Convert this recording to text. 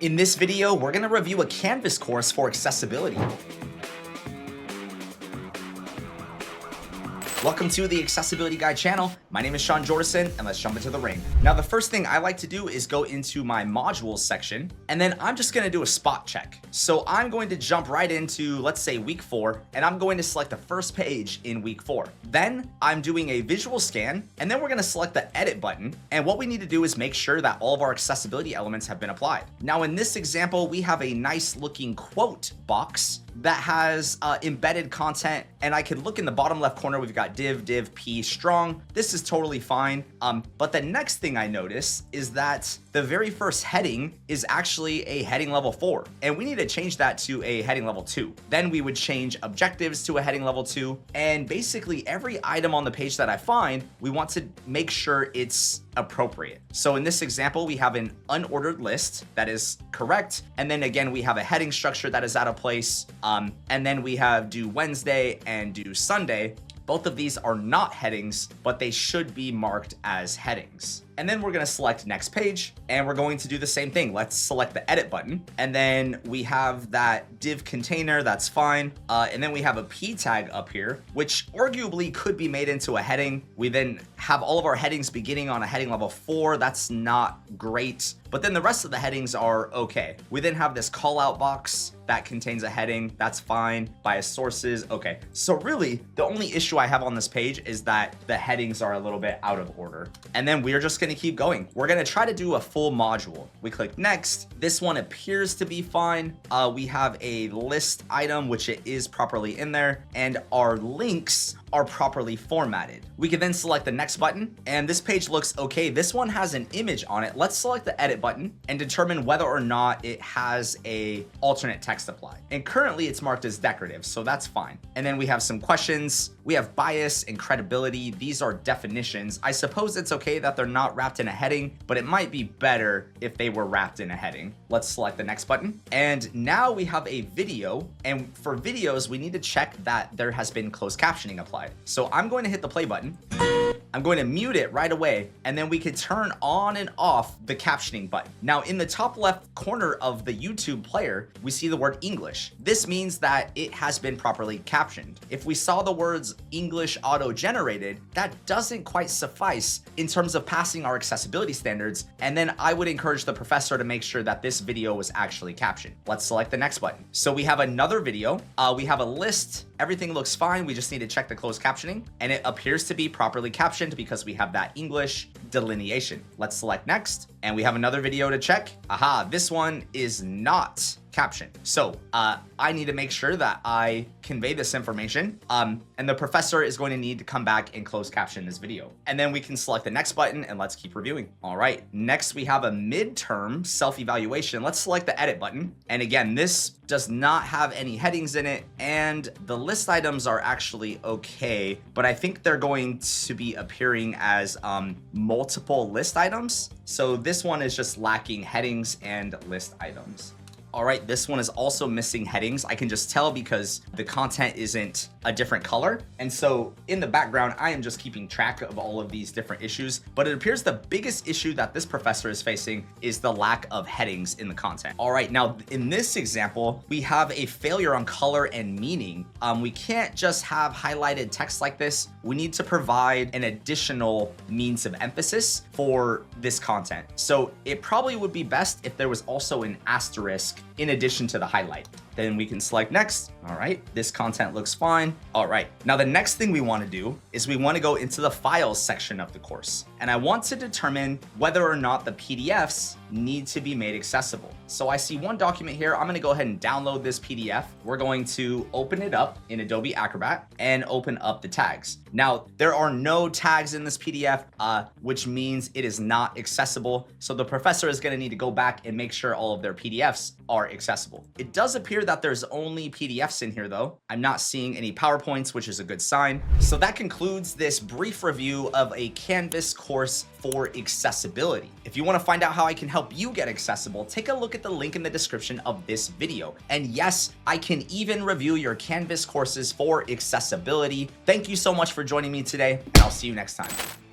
In this video, we're going to review a Canvas course for accessibility. Welcome to the Accessibility Guide channel. My name is Sean Jordison, and let's jump into the ring. Now, the first thing I like to do is go into my modules section, and then I'm just gonna do a spot check. So I'm going to jump right into, let's say, week 4, and I'm going to select the first page in week 4. Then I'm doing a visual scan, and then we're gonna select the edit button. And what we need to do is make sure that all of our accessibility elements have been applied. Now, in this example, we have a nice looking quote box that has embedded content, and I can look in the bottom left corner. We've got div p strong. This is totally fine. But the next thing I notice is that the very first heading is actually a heading level 4, and we need to change that to a heading level 2. Then we would change objectives to a heading level 2, and basically every item on the page that I find, we want to make sure it's appropriate. So in this example, we have an unordered list that is correct, and then again we have a heading structure that is out of place, and then we have due Wednesday and due Sunday. Both of these are not headings, but they should be marked as headings. And then we're going to select next page, and we're going to do the same thing. Let's select the edit button, and then we have that div container. That's fine. And then we have a p tag up here, which arguably could be made into a heading. We then have all of our headings beginning on a heading level 4. That's not great, but then the rest of the headings are okay. We then have this call out box that contains a heading. That's fine. Bias sources. Okay. So really the only issue I have on this page is that the headings are a little bit out of order. And then we're just going to keep going. We're going to try to do a full module. We click next. This one appears to be fine. We have a list item, which it is properly in there, and our links are properly formatted. We can then select the next button, and this page looks okay. This one has an image on it. Let's select the edit button and determine whether or not it has a alternate text applied. And currently it's marked as decorative, so that's fine. And then we have some questions. We have bias and credibility. These are definitions. I suppose it's okay that they're not wrapped in a heading, but it might be better if they were wrapped in a heading. Let's select the next button. And now we have a video, and for videos, we need to check that there has been closed captioning applied. So I'm going to hit the play button. I'm going to mute it right away, and then we can turn on and off the captioning button. Now, in the top left corner of the YouTube player, we see the word English. This means that it has been properly captioned. If we saw the words English auto-generated, that doesn't quite suffice in terms of passing our accessibility standards, and then I would encourage the professor to make sure that this video was actually captioned. Let's select the next button. So we have another video. We have a list. Everything looks fine. We just need to check the closed captioning, and it appears to be properly captioned because we have that English delineation. Let's select next, and we have another video to check. Aha, this one is not caption. So I need to make sure that I convey this information, and the professor is going to need to come back and close caption this video. And then we can select the next button, and let's keep reviewing. All right, next we have a midterm self-evaluation. Let's select the edit button. And again, this does not have any headings in it, and the list items are actually okay, but I think they're going to be appearing as multiple list items. So this one is just lacking headings and list items. All right, this one is also missing headings. I can just tell because the content isn't a different color. And so in the background, I am just keeping track of all of these different issues, but it appears the biggest issue that this professor is facing is the lack of headings in the content. All right, now in this example, we have a failure on color and meaning. We can't just have highlighted text like this. We need to provide an additional means of emphasis for this content. So it probably would be best if there was also an asterisk in addition to the highlight. Then we can select next. All right, this content looks fine. All right, now the next thing we want to do is we want to go into the files section of the course. And I want to determine whether or not the PDFs need to be made accessible. So I see one document here. I'm going to go ahead and download this PDF. We're going to open it up in Adobe Acrobat and open up the tags. Now, there are no tags in this PDF, which means it is not accessible. So the professor is going to need to go back and make sure all of their PDFs are accessible. It does appear that there's only PDFs in here though. I'm not seeing any PowerPoints, which is a good sign. So that concludes this brief review of a Canvas course for accessibility. If you want to find out how I can help you get accessible, take a look at the link in the description of this video. And yes, I can even review your Canvas courses for accessibility. Thank you so much for joining me today, and I'll see you next time.